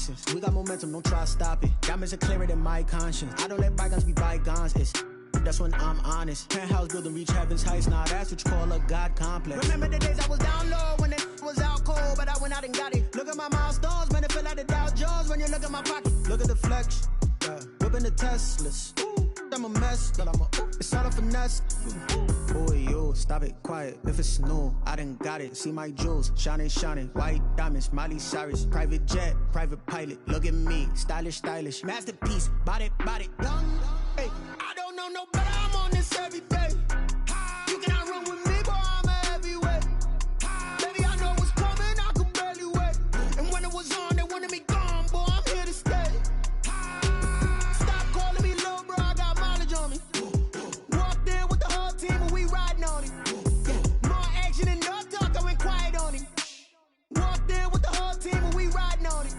nonsense. We got momentum, don't try to stop it. Diamonds are clearer than my conscience. I don't let bygones be bygones. It's that's when I'm honest. Penthouse building, reach heaven's heights. Nah, that's what you call a God complex. Remember the days I was down low when it was out cold, but I went out and got it. Look at my milestones, man, it feel like the Dow Jones when you look at my pocket. Look at the flex, yeah. Whipping the Teslas. Ooh, I'm a mess, but it's all a finesse. Boy, you stop it, quiet. If it's new, I done got it. See my jewels, shining, shining. White diamonds, Miley Cyrus. Private jet, private pilot. Look at me, stylish, stylish. Masterpiece, body, young. Hey, I don't know no better. I'm on this every day. You cannot run with me, boy. I'm a heavyweight. Baby, I know what's coming. I could barely wait. And when it was on, they wanted me gone, boy. I'm here to stay. Stop calling me little bro. I got mileage on me. Walked in with the whole team and we riding on it. More action and no talk. I went quiet on him. Walked in with the whole team and we riding on it.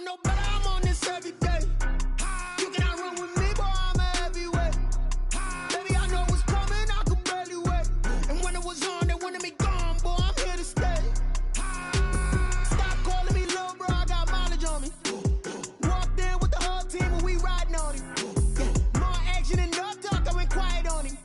No better, I'm on this every day. You cannot run with me, boy, I'm a heavyweight. Baby, I know what's coming, I could barely wait. And when it was on, they wanted me gone, boy, I'm here to stay. Stop calling me little bro, I got mileage on me. Walked in with the whole team and we riding on it. More action and no talk, I went quiet on him.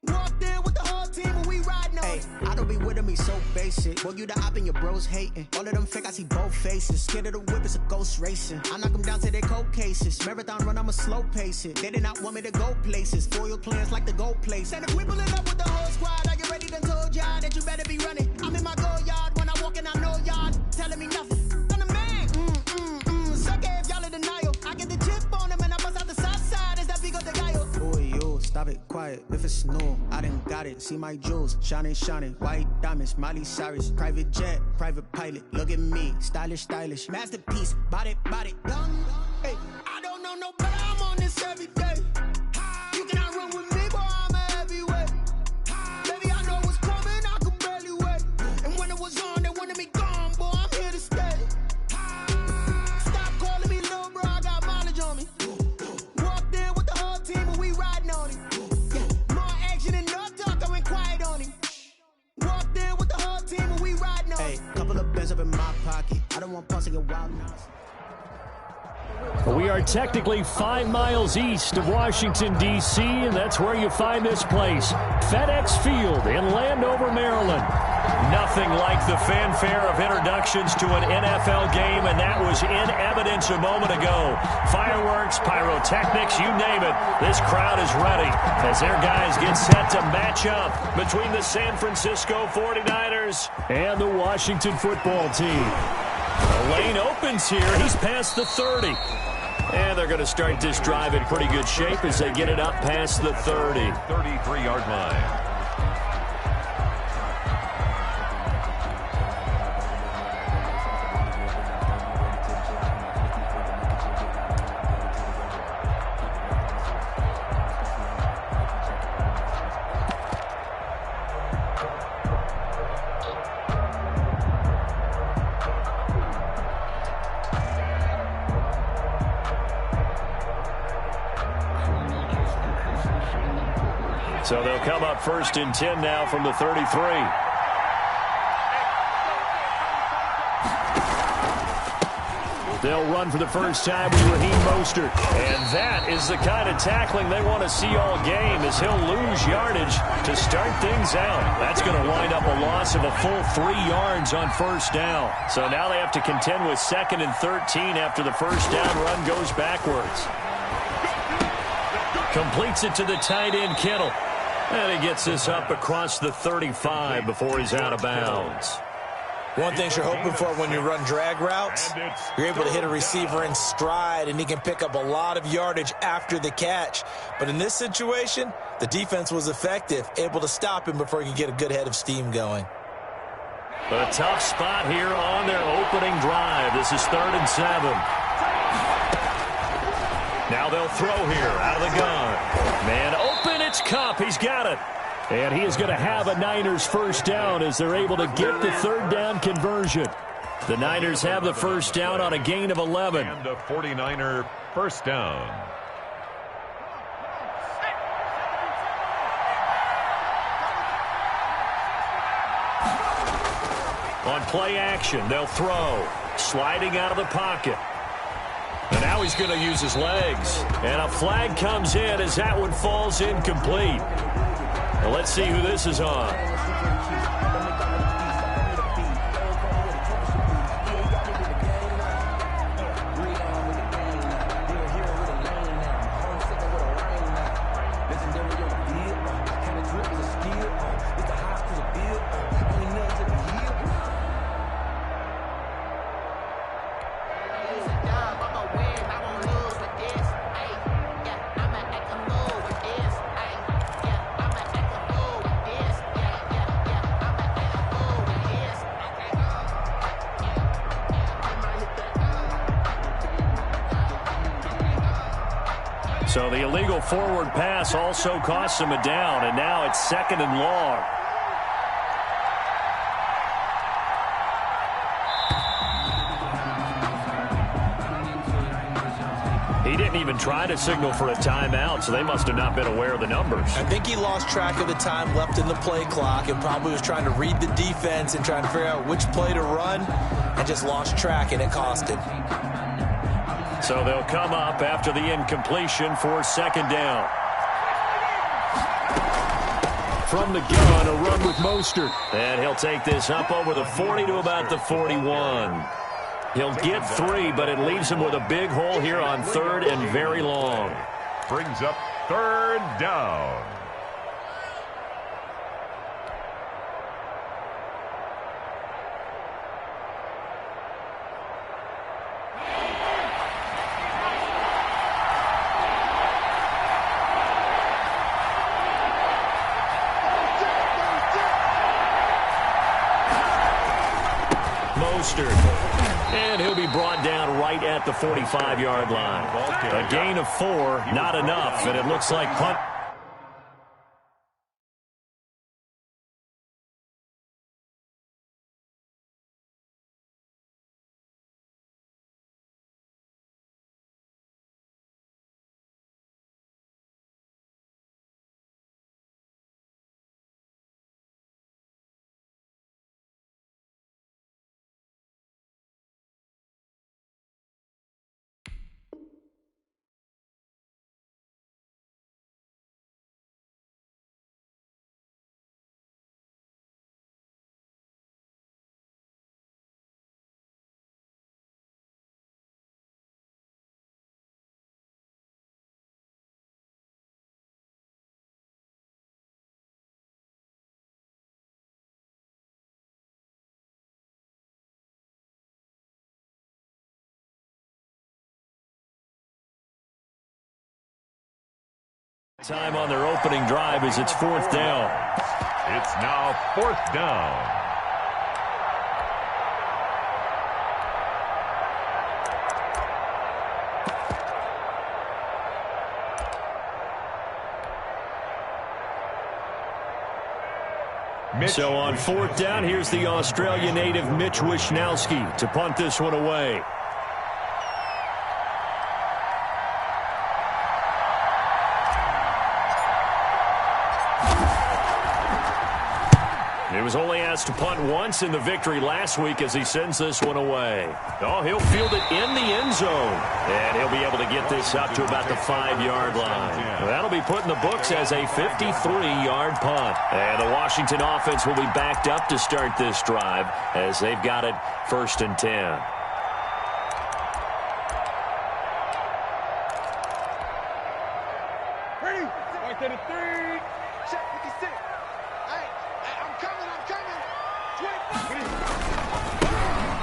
Walked in with the whole team and we riding on it. I don't be with me so basic. Boy, you the op and your bros hating. All of them fake, I see both faces. Scared of the whip, it's a ghost racing. I knock them down to their cold cases. Marathon run, I'ma slow pace it. They did not want me to go places. Foil plans like the gold place. And if we pulling up with the whole squad, are you ready? Done told y'all that you better be running. I'm in my go yard when I walk in, I know y'all telling me nothing. I'm the man. Suck it if y'all in denial. I get the chip on them and I bust out the south side. Is that Vigo de Gallo? Boy, you stop it, quiet. If it's new, I done got it. See my jewels, shining, shining. White diamonds, Miley Cyrus. Private jet, private pilot. Look at me, stylish, stylish. Masterpiece, body, young. Hey, I don't know no better. I'm on this every day. You cannot run with me, boy. I'm a heavyweight. Baby, I know what's coming. I could barely wait. And when it was on, they wanted me gone, boy. I'm here to stay. Stop calling me little bro. I got mileage on me. Walked in with the whole team and we riding on it. More action and no talk. I went quiet on him. Walked in with the whole team and we riding on it. Hey, couple of bands up in my pocket. I don't want pulse to get wild now. We are technically 5 miles east of Washington, D.C., and that's where you find this place, FedEx Field in Landover, Maryland. Nothing like the fanfare of introductions to an NFL game, and that was in evidence a moment ago. Fireworks, pyrotechnics, you name it. This crowd is ready as their guys get set to match up between the San Francisco 49ers and the Washington football team. The lane opens here. He's past the 30. And they're going to start this drive in pretty good shape as they get it up past the 30. 33-yard line. So they'll come up 1st and 10 now from the 33. They'll run for the first time with Raheem Mostert. And that is the kind of tackling they want to see all game, as he'll lose yardage to start things out. That's going to wind up a loss of a full 3 yards on 1st down. So now they have to contend with 2nd and 13 after the 1st down run goes backwards. Completes it to the tight end, Kittle. And he gets this up across the 35 before he's out of bounds. One thing you're hoping for when you run drag routes, you're able to hit a receiver in stride, and he can pick up a lot of yardage after the catch. But in this situation, the defense was effective, able to stop him before he could get a good head of steam going. A tough spot here on their opening drive. This is 3rd and 7. Now they'll throw here out of the gun. Man open, it's Kupp. He's got it. And he is going to have a Niners 1st down as they're able to get the 3rd down conversion. The Niners have the first down on a gain of 11. And a 49er first down. On play action, they'll throw. Sliding out of the pocket. And now he's going to use his legs. And a flag comes in as that one falls incomplete. Well, let's see who this is on. So the illegal forward pass also costs him a down, and now it's 2nd and long. He didn't even try to signal for a timeout, so they must have not been aware of the numbers. I think he lost track of the time left in the play clock and probably was trying to read the defense and trying to figure out which play to run and just lost track, and it cost him. So they'll come up after the incompletion for 2nd down. From the gun, a run with Mostert. And he'll take this up over the 40 to about the 41. He'll get 3, but it leaves him with a big hole here on 3rd and very long. Brings up 3rd down. And he'll be brought down right at the 45-yard line. A gain of 4, not enough, and it looks like punt. Time on their opening drive as it's 4th down. It's now 4th down. So on 4th down, here's the Australia native Mitch Wishnowsky to punt this one away. He was only asked to punt once in the victory last week as he sends this one away. Oh, he'll field it in the end zone. And he'll be able to get this up to about the 5-yard line. That'll be put in the books as a 53-yard punt. And the Washington offense will be backed up to start this drive as they've got it 1st and 10. Ready? Right to the 3. Check 56.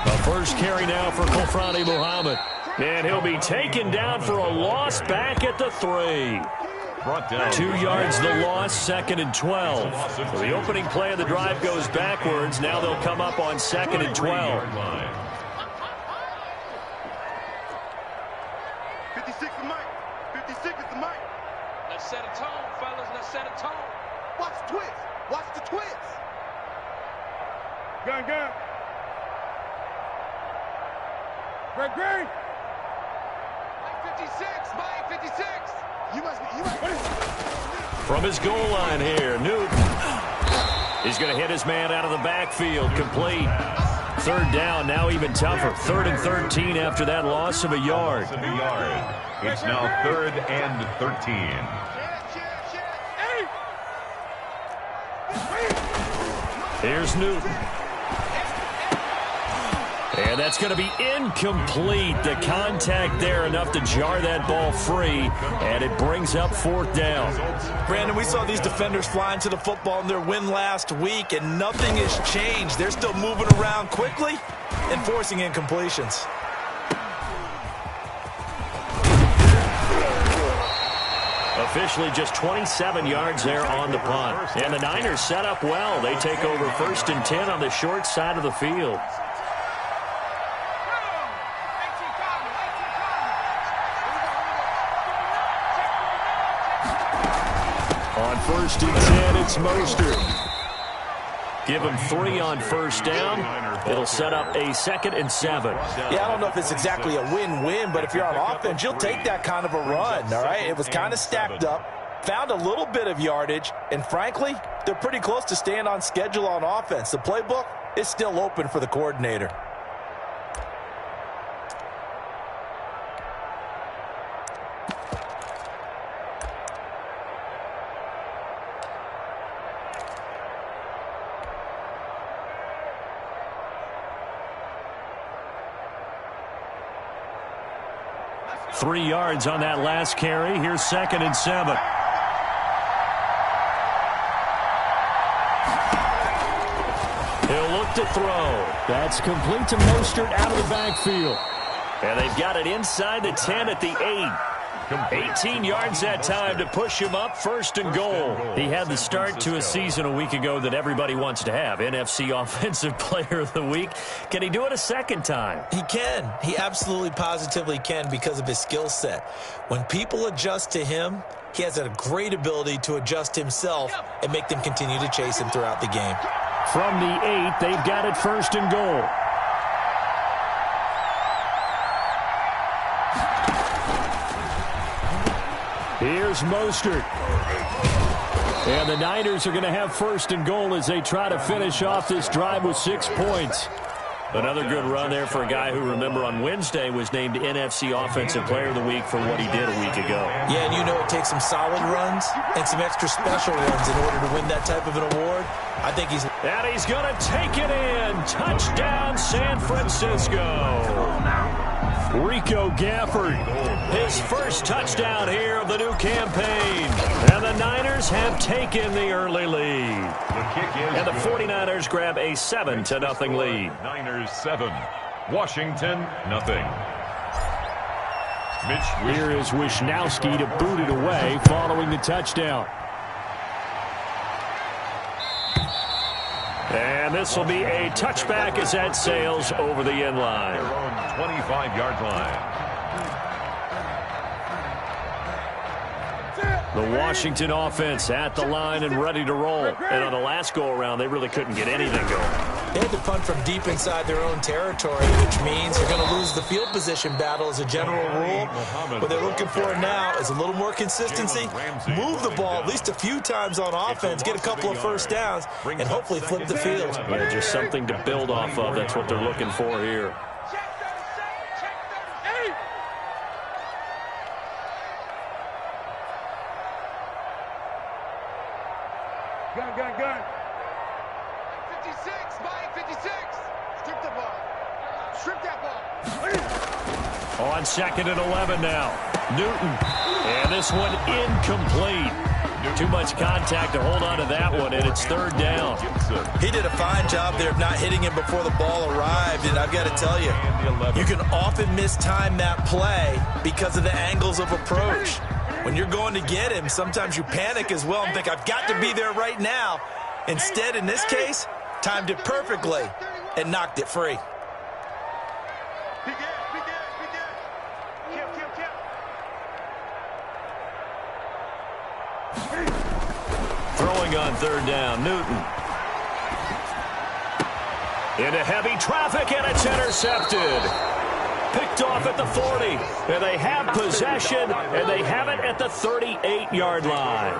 The first carry now for Kofrani Muhammad. And he'll be taken down for a loss back at the 3. Brought down. 2 yards the loss, 2nd and 12. So the opening play of the drive goes backwards. Now they'll come up on 2nd and 12. 56 is Mike. 56 is the Mike. Let's set a tone, fellas. Let's set a tone. Watch the twist. Watch the twist. Gun, gun. Greg. 56, Mike 56. You must From his goal line here, Newton. He's going to hit his man out of the backfield, complete. Third down, now even tougher. 3rd and 13 after that loss of a yard. It's now 3rd and 13. Here's Newton. And that's going to be incomplete. The contact there enough to jar that ball free, and it brings up 4th down. Brandon, we saw these defenders flying to the football in their win last week, and nothing has changed. They're still moving around quickly and forcing incompletions. Officially just 27 yards there on the punt. And the Niners set up well. They take over 1st and 10 on the short side of the field. On 1st and 10, it's Mostert. Give him 3 on 1st down. It'll set up a 2nd and 7. Yeah, I don't know if it's exactly a win-win, but if you're on offense, you'll take that kind of a run, all right? It was kind of stacked up, found a little bit of yardage, and frankly, they're pretty close to staying on schedule on offense. The playbook is still open for the coordinator. Three yards on that last carry. Here's 2nd and 7. He'll look to throw. That's complete to Mostert out of the backfield. And they've got it inside the 10 at the 8. 18 yards that time to push him up 1st and goal. He had the start to a season a week ago that everybody wants to have. NFC Offensive Player of the Week. Can he do it a second time? He can. He absolutely positively can because of his skill set. When people adjust to him, he has a great ability to adjust himself and make them continue to chase him throughout the game. From the 8, they've got it 1st and goal. Here's Mostert. And the Niners are going to have 1st and goal as they try to finish off this drive with 6 points. Another good run there for a guy who, remember, on Wednesday was named NFC Offensive Player of the Week for what he did a week ago. Yeah, and you know it takes some solid runs and some extra special runs in order to win that type of an award. I think he's... And he's going to take it in. Touchdown, San Francisco. Rico Gafford, his first touchdown here of the new campaign. And the Niners have taken the early lead. And the 49ers grab a 7-0 lead. Niners 7, Washington nothing. Here is Wishnowski to boot it away following the touchdown. And this will be a touchback as that sails over the end line. Their own 25-yard line. The Washington offense at the line and ready to roll. And on the last go-around, they really couldn't get anything going. They had to punt from deep inside their own territory, which means they're going to lose the field position battle as a general rule. What they're looking for now is a little more consistency, move the ball at least a few times on offense, get a couple of 1st downs, and hopefully flip the field. Yeah, just something to build off of. That's what they're looking for here. Gun. 56, Mike 56. Strip the ball. Strip that ball. On 2nd and 11 now. Newton. And this one incomplete. Too much contact to hold on to that one, and it's 3rd down. He did a fine job there of not hitting him before the ball arrived, and I've got to tell you, you can often mistime that play because of the angles of approach. When you're going to get him, sometimes you panic as well and think, I've got to be there right now. Instead, in this case, timed it perfectly and knocked it free. Throwing on 3rd down, Newton. Into heavy traffic, and it's intercepted. picked off at the 40. And they have possession, and they have it at the 38-yard line.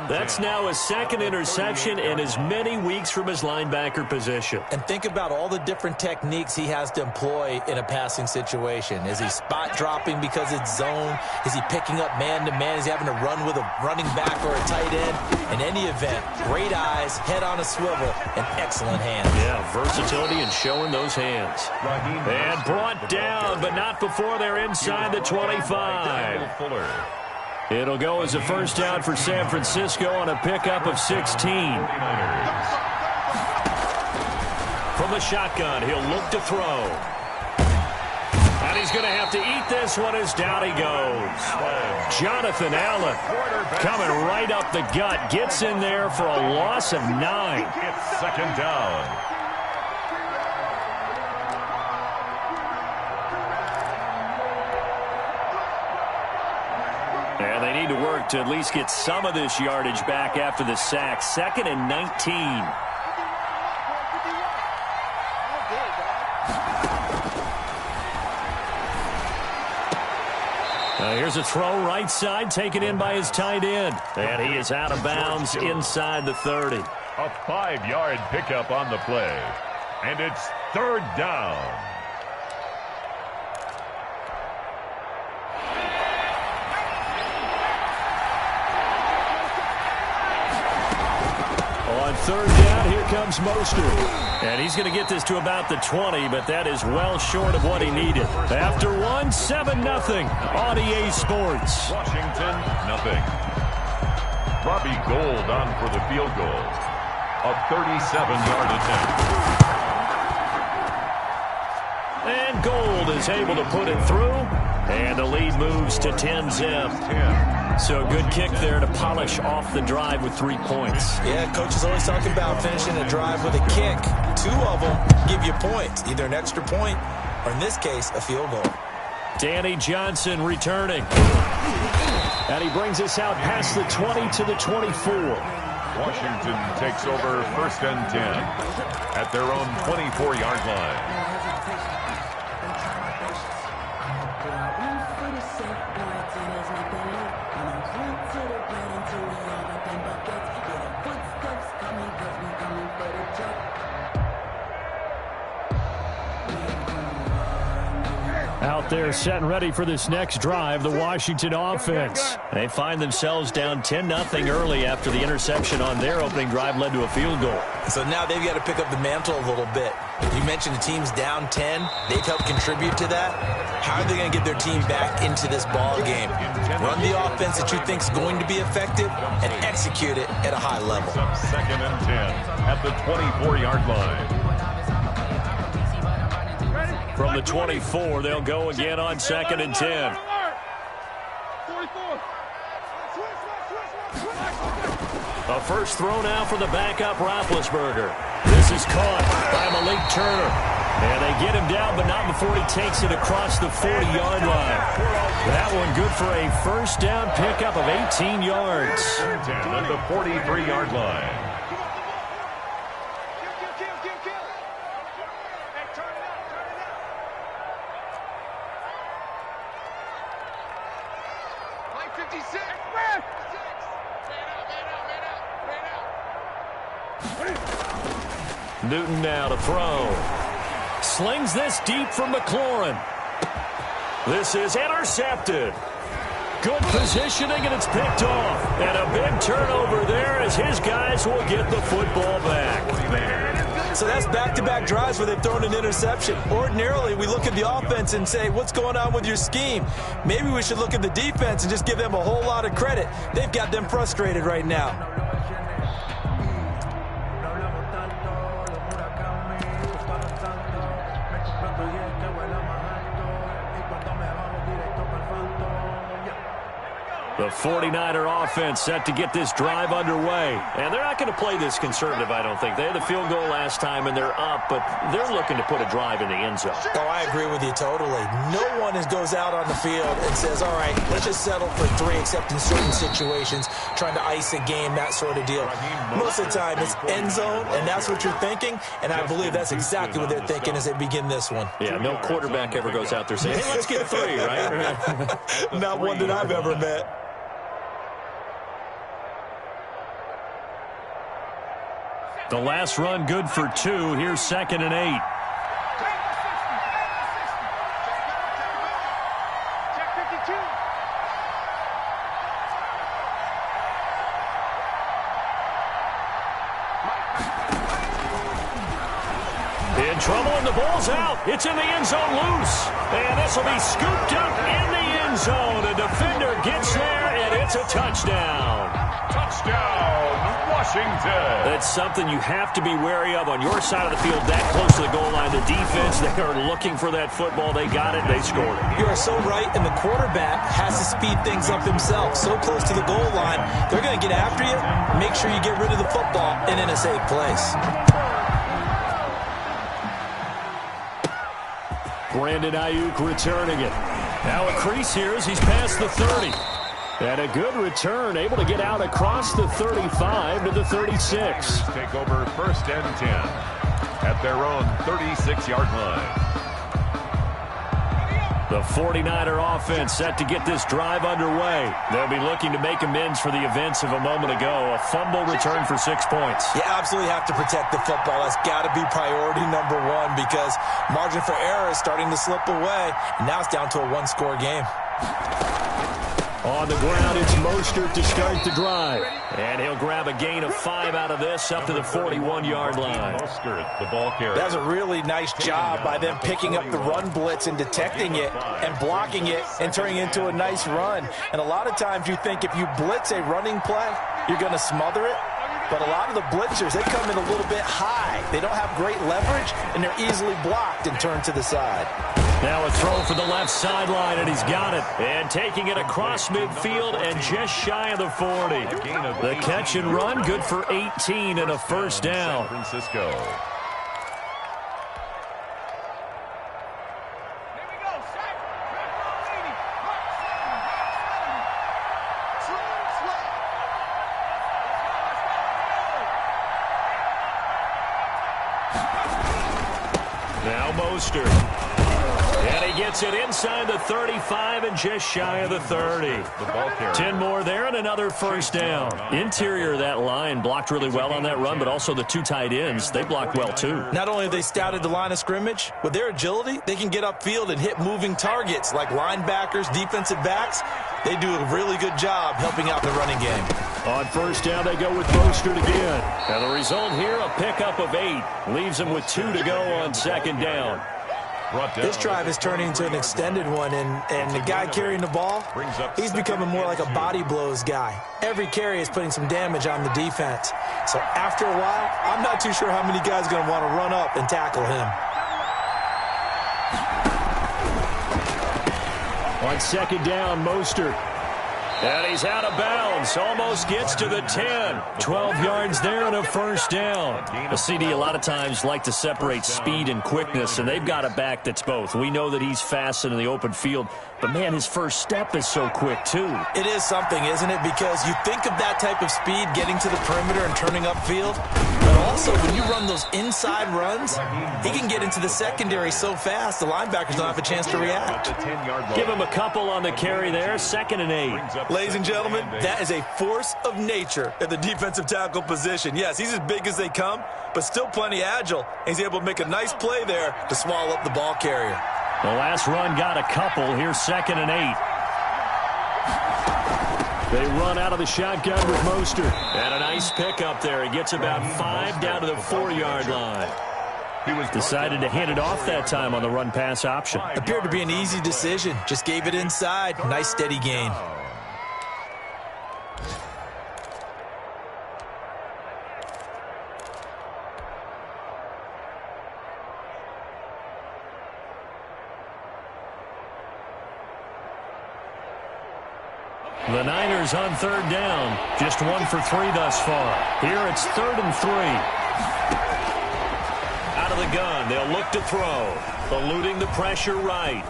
That's now his second interception in as many weeks from his linebacker position. And think about all the different techniques he has to employ in a passing situation. Is he spot dropping because it's zone? Is he picking up man-to-man? Is he having to run with a running back or a tight end? In any event, great eyes, head on a swivel, and excellent hands. Yeah, versatility and showing those hands. And brought down, but not before they're inside the 25. It'll go as a first down for San Francisco on a pickup of 16. From the shotgun, he'll look to throw. And he's going to have to eat this one as down he goes. Jonathan Allen coming right up the gut. Gets in there for a loss of 9. It's second down. And they need to work to at least get some of this yardage back after the sack. 2nd and 19. Here's a throw right side, taken in by his tight end. And he is out of bounds inside the 30. A 5-yard pickup on the play. And it's third down. On third down, here comes Mostert. And he's going to get this to about the 20, but that is well short of what he needed. After one, 7-0 on EA Sports. Washington, nothing. Robbie Gould on for the field goal. A 37-yard attempt. And Gould is able to put it through. And the lead moves to 10-zip. So a good kick there to polish off the drive with 3 points. Yeah, coach is always talking about finishing a drive with a kick. 2 of them give you points, either an extra point or, in this case, a field goal. Danny Johnson returning. And he brings us out past the 20 to the 24. Washington takes over 1st and 10 at their own 24-yard line. Out there set and ready for this next drive, the Washington offense. They find themselves down 10-0 early after the interception on their opening drive led to a field goal. So now they've got to pick up the mantle a little bit. You mentioned the team's down 10. They've helped contribute to that. How are they going to get their team back into this ball game? Run the offense that you think is going to be effective and execute it at a high level. 2nd and 10 at the 24-yard line. From the 24, they'll go again on 2nd and 10. A first throw now for the backup Roethlisberger. This is caught by Malik Turner. And they get him down, but not before he takes it across the 40-yard line. That one good for a first down pickup of 18 yards. 10 at the 43-yard line. Newton now to throw. Slings this deep from McLaurin. This is intercepted. Good positioning, and it's picked off. And a big turnover there as his guys will get the football back. So that's back-to-back drives where they've thrown an interception. Ordinarily, we look at the offense and say, what's going on with your scheme? Maybe we should look at the defense and just give them a whole lot of credit. They've got them frustrated right now. The 49er offense set to get this drive underway. And they're not going to play this conservative, I don't think. They had the field goal last time, and they're up, but they're looking to put a drive in the end zone. Oh, I agree with you totally. No one goes out on the field and says, all right, let's just settle for 3, except in certain situations, trying to ice a game, that sort of deal. Most of the time, it's end zone, and that's what you're thinking, and I believe that's exactly what they're thinking as they begin this one. Yeah, no quarterback ever goes out there saying, hey, let's get 3, right? Not one that I've ever met. The last run good for 2. Here's 2nd and 8. In trouble, and the ball's out. It's in the end zone loose. And this will be scooped up in the end zone. A defender gets there, and it's a touchdown. Touchdown, Washington. That's something you have to be wary of on your side of the field, that close to the goal line. The defense, they are looking for that football. They got it. They scored it. You are so right, and the quarterback has to speed things up himself. So close to the goal line, they're going to get after you. Make sure you get rid of the football and in a safe place. Brandon Ayuk returning it. Now a crease here as he's past the 30. And a good return, able to get out across the 35 to the 36. Take over 1st and 10 at their own 36-yard line. The 49er offense set to get this drive underway. They'll be looking to make amends for the events of a moment ago. A fumble return for 6 points. You absolutely have to protect the football. That's got to be priority number 1 because margin for error is starting to slip away. And now it's down to a 1-score game. On the ground, it's Mostert to start the drive. And he'll grab a gain of 5 out of this up to the 41-yard line. Mostert, the ball carrier. That's a really nice job by them picking up the run blitz and detecting it and blocking it and turning it into a nice run. And a lot of times you think if you blitz a running play, you're going to smother it. But a lot of the blitzers, they come in a little bit high. They don't have great leverage, and they're easily blocked and turned to the side. Now a throw for the left sideline, and he's got it. And taking it across midfield and just shy of the 40. The catch and run, good for 18 and a first down. San Francisco. Now Mostert. And he gets it inside the 35 and just shy of the 30. The ball carrier. 10 more there and another first down. Interior of that line blocked really well on that run, but also the 2 tight ends, they blocked well too. Not only have they scouted the line of scrimmage, with their agility, they can get upfield and hit moving targets like linebackers, defensive backs. They do a really good job helping out the running game. On first down, they go with Mostert again. And the result here, a pickup of 8. Leaves them with 2 to go on second down. This drive is turning into an extended one, and the guy carrying the ball, he's becoming more like a body blows guy. Every carry is putting some damage on the defense. So after a while, I'm not too sure how many guys are going to want to run up and tackle him. On second down, Mostert. And he's out of bounds. Almost gets to the 10. 12 yards there and a first down. A CD a lot of times like to separate speed and quickness, and they've got a back that's both. We know that he's fast in the open field, but, man, his first step is so quick, too. It is something, isn't it? Because you think of that type of speed getting to the perimeter and turning upfield, but also when you run those inside runs, he can get into the secondary so fast the linebackers don't have a chance to react. Give him a couple on the carry there. 2nd and 8. Ladies and gentlemen, that is a force of nature at the defensive tackle position. Yes, he's as big as they come, but still plenty agile. He's able to make a nice play there to swallow up the ball carrier. The last run got a couple. Here's 2nd and 8. They run out of the shotgun with Mostert. And a nice pickup there. He gets about 5 down to the 4-yard line. He was decided to hand it off that time on the run-pass option. Appeared to be an easy decision. Just gave it inside. Nice steady gain. The Niners on third down. Just 1 for 3 thus far. Here it's 3rd and 3. Out of the gun, they'll look to throw. Eluding the pressure right.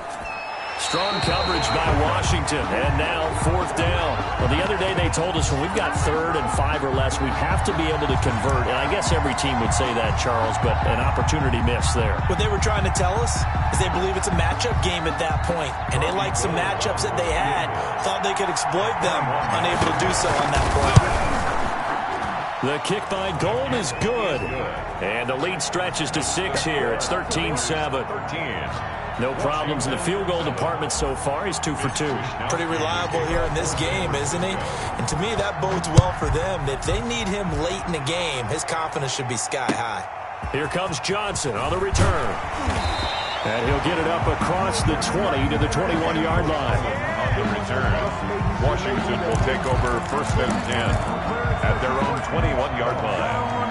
Strong coverage by Washington, and now 4th down. Well, the other day they told us when we've got 3rd and 5 or less, we have to be able to convert. And I guess every team would say that, Charles, but an opportunity missed there. What they were trying to tell us is they believe it's a matchup game at that point, and they liked some matchups that they had, thought they could exploit them, unable to do so on that play. The kick by Gold is good, and the lead stretches to 6 here. It's 13-7. No problems in the field goal department so far. He's 2 for 2. Pretty reliable here in this game, isn't he? And to me, that bodes well for them. If they need him late in the game, his confidence should be sky high. Here comes Johnson on the return. And he'll get it up across the 20 to the 21-yard line. On the return, Washington will take over 1st and 10 at their own 21-yard line.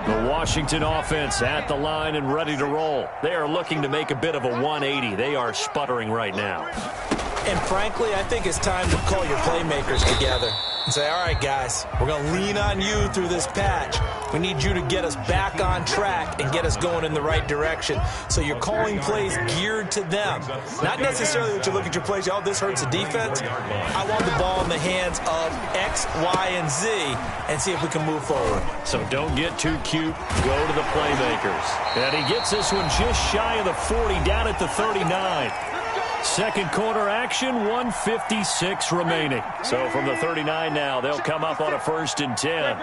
The Washington offense at the line and ready to roll. They are looking to make a bit of a 180. They are sputtering right now. And frankly, I think it's time to call your playmakers together and say, all right, guys, we're going to lean on you through this patch. We need you to get us back on track and get us going in the right direction. So you're calling plays geared to them. Not necessarily that you look at your plays, oh, this hurts the defense. I want the ball in the hands of X, Y, and Z and see if we can move forward. So don't get too cute. Go to the playmakers. And he gets this one just shy of the 40, down at the 39. Second quarter action, 1:56 remaining. So from the 39 now, they'll come up on a 1st and 10.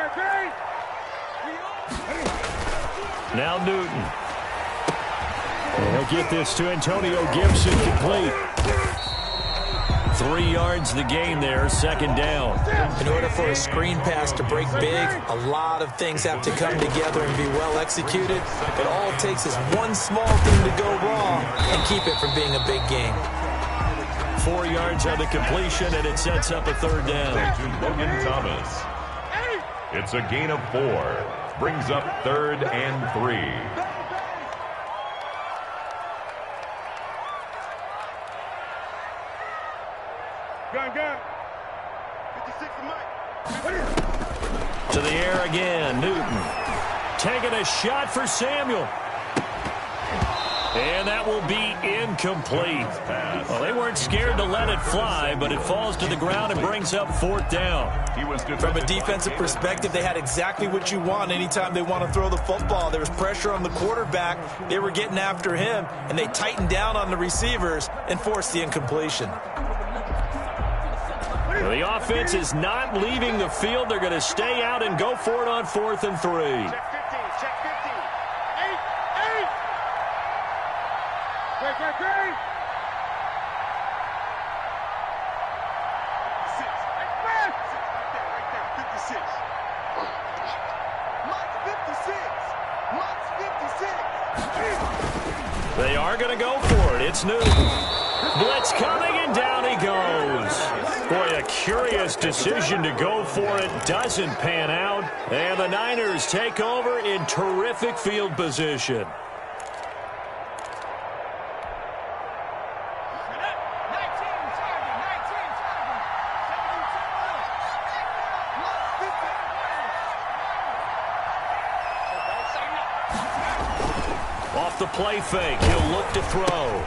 Now Newton. And he'll get this to Antonio Gibson, complete. 3 yards the gain there, 2nd down. In order for a screen pass to break big, a lot of things have to come together and be well executed. But all it takes is one small thing to go wrong and keep it from being a big game. 4 yards on the completion, and it sets up a 3rd down. To Logan Thomas. It's a gain of 4. Brings up 3rd and 3. Gun. 56 to Mike. To the air again, Newton. Taking a shot for Samuel. And that will be incomplete. Well, they weren't scared to let it fly, but it falls to the ground and brings up 4th down. From a defensive perspective, they had exactly what you want anytime they want to throw the football. There was pressure on the quarterback. They were getting after him, and they tightened down on the receivers and forced the incompletion. Well, the offense is not leaving the field. They're going to stay out and go for it on 4th and 3. Check 15. 8. Great. 6. Right there. 56. Mike's 56. They are going to go for it. It's Newton. Blitz coming, and down he goes. Boy, a curious decision to go for it. Doesn't pan out. And the Niners take over in terrific field position. Off the play fake, he'll look to throw.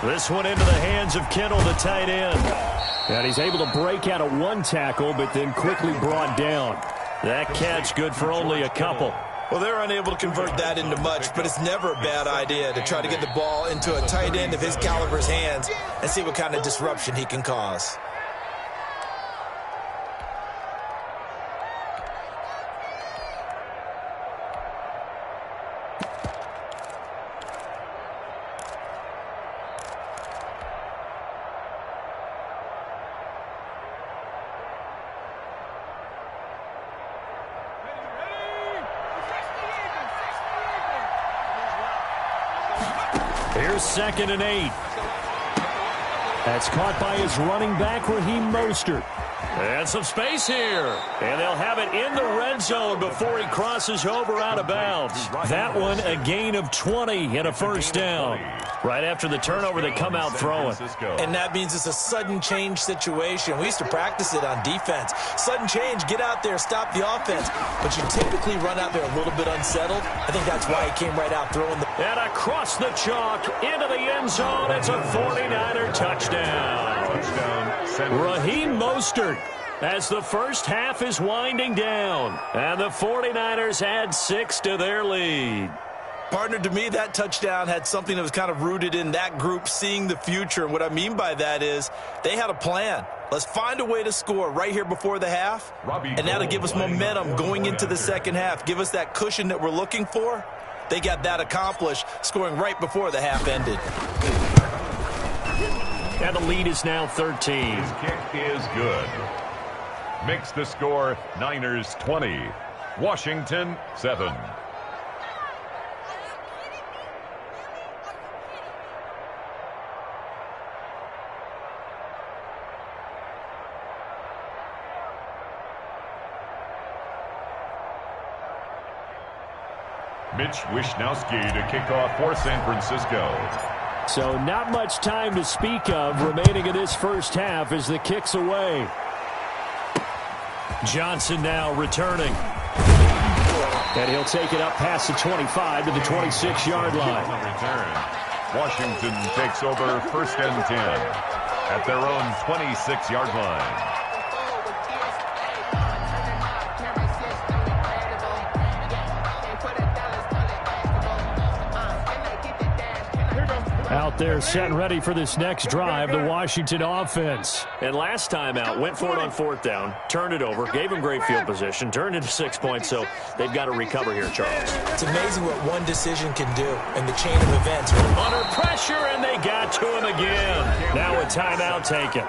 This one into the hands of Kittle, the tight end. And he's able to break out of 1 tackle, but then quickly brought down. That catch good for only a couple. Well, they're unable to convert that into much, but it's never a bad idea to try to get the ball into a tight end of his caliber's hands and see what kind of disruption he can cause. Here's 2nd and 8. That's caught by his running back, Raheem Mostert. And some space here. And they'll have it in the red zone before he crosses over out of bounds. That one a gain of 20 and a first down. Right after the turnover, they come out throwing. And that means it's a sudden change situation. We used to practice it on defense. Sudden change, get out there, stop the offense. But you typically run out there a little bit unsettled. I think that's why he came right out throwing the... And across the chalk, into the end zone, it's a 49er touchdown. Raheem Mostert as the first half is winding down. And the 49ers add 6 to their lead. Partner, to me, that touchdown had something that was kind of rooted in that group seeing the future. And what I mean by that is they had a plan. Let's find a way to score right here before the half. And that'll give us momentum going into the second half. Give us that cushion that we're looking for. They got that accomplished, scoring right before the half ended. And the lead is now 13. His kick is good. Makes the score Niners 20, Washington 7. Mitch Wishnowsky to kick off for San Francisco. So not much time to speak of remaining in this first half as the kick's away. Johnson now returning. And he'll take it up past the 25 to the 26-yard line. Return. Washington takes over first and 10 at their own 26-yard line. Out there set and ready for this next drive, the Washington offense. And last time out, went for it on fourth down, turned it over, gave him great field position, turned into 6 points, so they've got to recover here, Charles. It's amazing what one decision can do in the chain of events. Under pressure, and they got to him again. Now a timeout taken.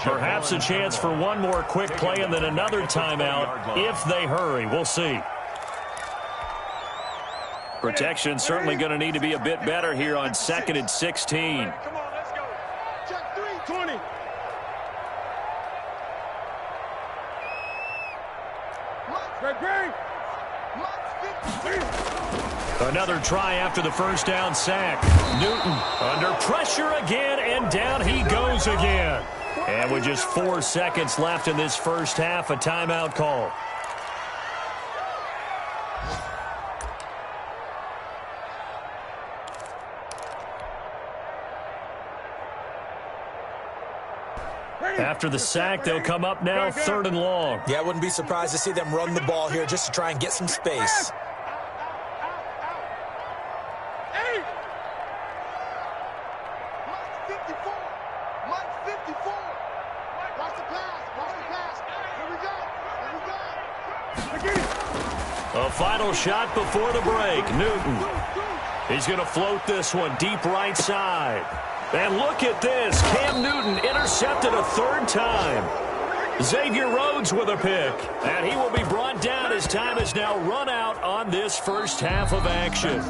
Perhaps a chance for one more quick play and then another timeout if they hurry. We'll see. Protection certainly going to need to be a bit better here on 2nd and 16. Come on, let's go. Check 3, 20. Another try after the first down sack. Newton under pressure again, and down he goes again. And with just 4 seconds left in this first half, a timeout call. After the sack, they'll come up now 3rd and long. Yeah, I wouldn't be surprised to see them run the ball here just to try and get some space. A final shot before the break. Newton. He's going to float this one deep right side. And look at this. Cam Newton intercepted a 3rd time. Xavier Rhodes with a pick. And he will be brought down as time is now run out on this first half of action.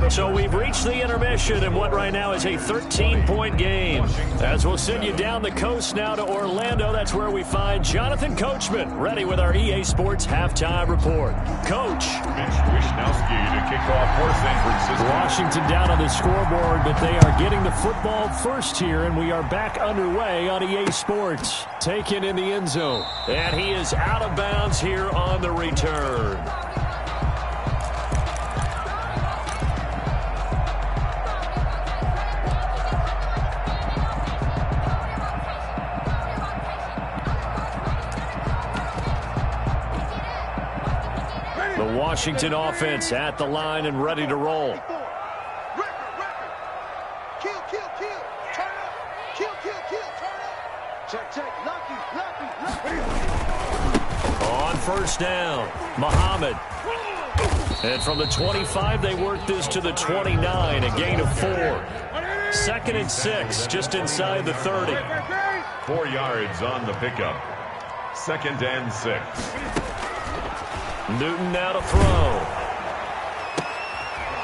So we've reached the intermission in what right now is a 13-point game. As we'll send you down the coast now to Orlando, that's where we find Jonathan Coachman ready with our EA Sports Halftime Report. Coach. Mitch Wishnowsky to kick off for San Francisco. Washington down on the scoreboard, but they are getting the football first here, and we are back underway on EA Sports. Taken in the end zone. And he is out of bounds here on the return. The Washington offense at the line and ready to roll. On first down, Muhammad. And from the 25, they work this to the 29, a gain of 4. 2nd and 6, just inside the 30. 4 yards on the pickup. 2nd and 6. Newton now to throw.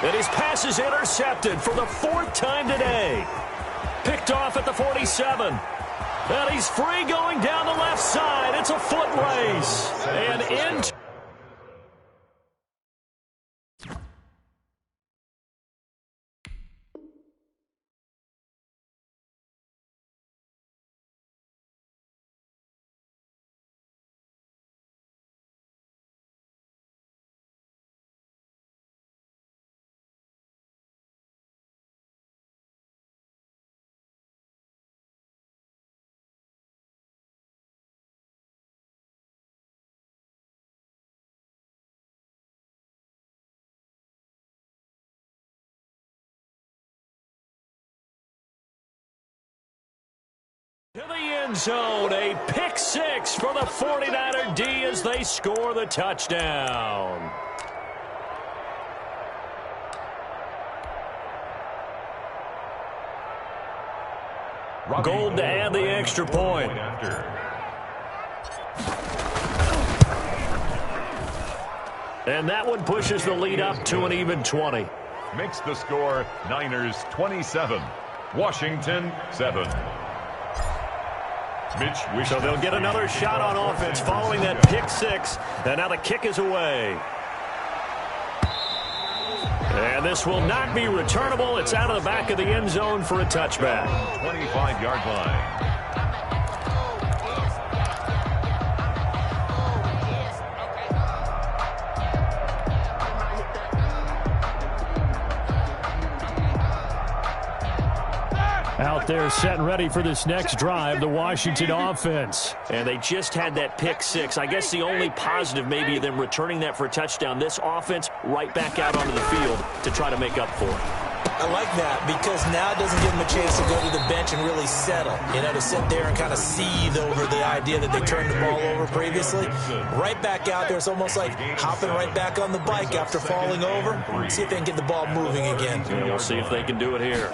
And his pass is intercepted for the 4th time today. Picked off at the 47. And he's free going down the left side. It's a foot race. And into to the end zone, a pick six for the 49er D as they score the touchdown. Gold to add the extra point. And that one pushes the lead up to an even 20. Makes the score Niners 27, Washington 7. So they'll get another shot on offense following that pick six. And now the kick is away. And this will not be returnable. It's out of the back of the end zone for a touchback. 25-yard line. Out there set and ready for this next drive, the Washington offense. And they just had that pick six. I guess the only positive maybe of them returning that for a touchdown. This offense right back out onto the field to try to make up for it. I like that because now it doesn't give them a chance to go to the bench and really settle. You know, to sit there and kind of seethe over the idea that they turned the ball over previously. Right back out there. It's almost like hopping right back on the bike after falling over. See if they can get the ball moving again. We'll see if they can do it here.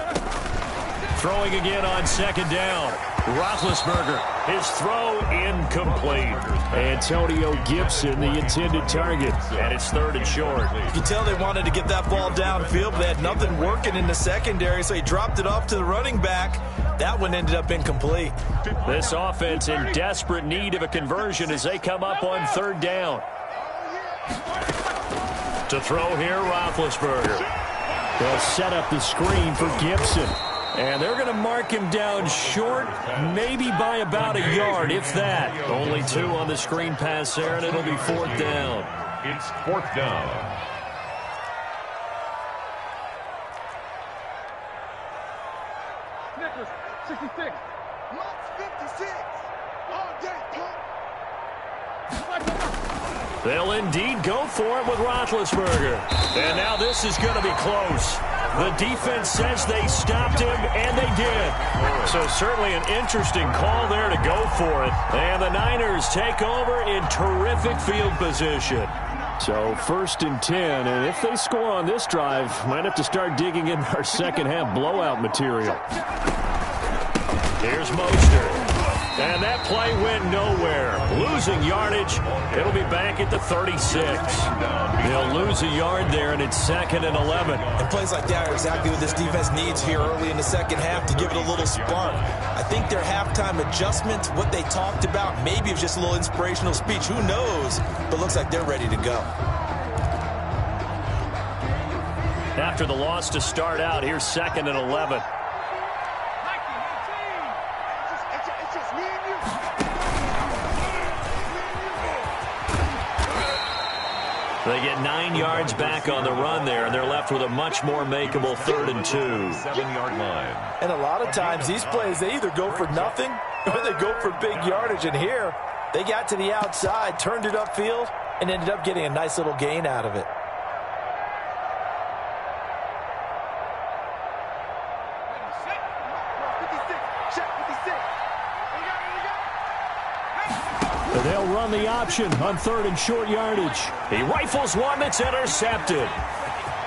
Throwing again on second down. Roethlisberger, his throw incomplete. Antonio Gibson, the intended target. And it's third and short. You can tell they wanted to get that ball downfield, but they had nothing working in the secondary, so he dropped it off to the running back. That one ended up incomplete. This offense in desperate need of a conversion as they come up on third down. To throw here, Roethlisberger. They'll set up the screen for Gibson. And they're going to mark him down short, maybe by about a yard, if that. Only two on the screen pass there, and it'll be fourth down. It's fourth down. Nicholas, 66. Lux, 56. All day, punk. They'll indeed go for it with Roethlisberger. And now this is going to be close. The defense says they stopped him, and they did. So certainly an interesting call there to go for it. And the Niners take over in terrific field position. So first and 10, and if they score on this drive, might have to start digging in our second half blowout material. Here's Mostert. And that play went nowhere. Losing yardage. It'll be back at the 36. They'll lose a yard there, and it's second and 11. And plays like that are exactly what this defense needs here early in the second half to give it a little spark. I think their halftime adjustment, what they talked about, maybe it was just a little inspirational speech. Who knows? But looks like they're ready to go. After the loss to start out, here's second and 11. They get 9 yards back on the run there, and they're left with a much more makeable third and 2. 7-yard line. And a lot of times these plays, they either go for nothing or they go for big yardage. And here, they got to the outside, turned it upfield, and ended up getting a nice little gain out of it. They'll run the option on third and short yardage. He rifles one that's intercepted.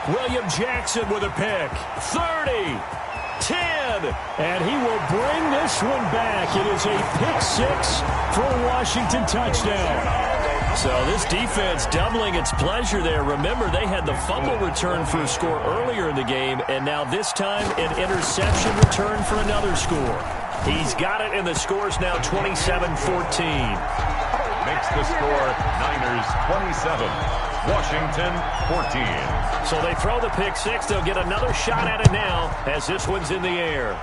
William Jackson with a pick. 30, 10, and he will bring this one back. It is a pick six for a Washington touchdown. So this defense doubling its pleasure there. Remember, they had the fumble return for a score earlier in the game, and now this time an interception return for another score. He's got it, and the score's now 27-14. Makes the score Niners 27, Washington 14. So they throw the pick six. They'll get another shot at it now as this one's in the air.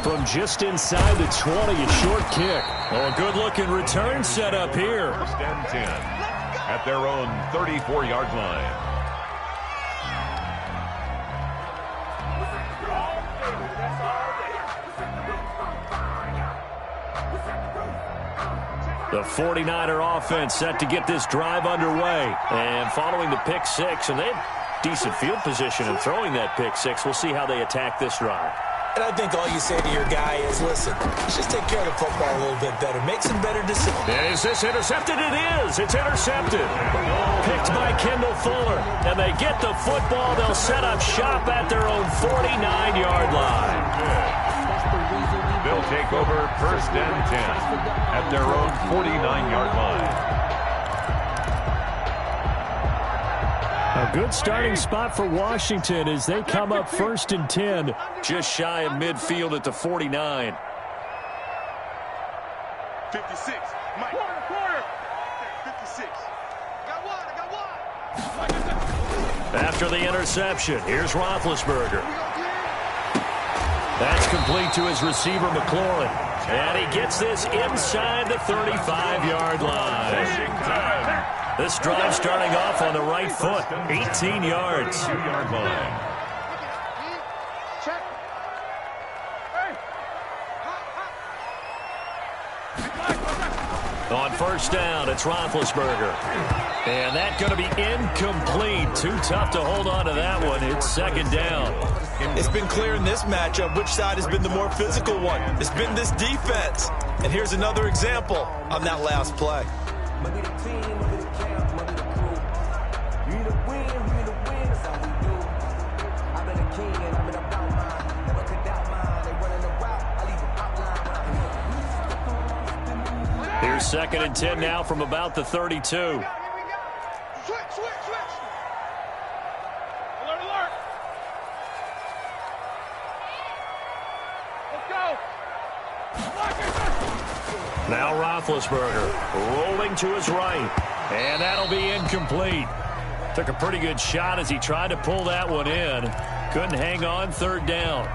From just inside the 20, a short kick. Oh, a good-looking return set up here. First and 10 at their own 34-yard line. The 49er offense set to get this drive underway. And following the pick six, and they had decent field position in throwing that pick six. We'll see how they attack this drive. And I think all you say to your guy is, listen, let's just take care of the football a little bit better. Make some better decisions. Is this intercepted? It is. It's intercepted. Picked by Kendall Fuller. And they get the football. They'll set up shop at their own 49-yard line. They'll take over first and 10 at their own 49-yard line. A good starting spot for Washington as they come up first and 10, just shy of midfield at the 49. 56. Mike. Quarter. 56. Got one. After the interception, here's Roethlisberger. That's complete to his receiver, McLaurin. And he gets this inside the 35-yard line. This drive starting off on the right foot, 18 yards. 2-yard line. On first down, it's Roethlisberger. And that's going to be incomplete. Too tough to hold on to that one. It's second down. It's been clear in this matchup which side has been the more physical one. It's been this defense. And here's another example on that last play. Here's second and 10 now from about the 32. Switch. Alert, alert. Let's go. Now Roethlisberger rolling to his right. And that'll be incomplete. Took a pretty good shot as he tried to pull that one in. Couldn't hang on, third down.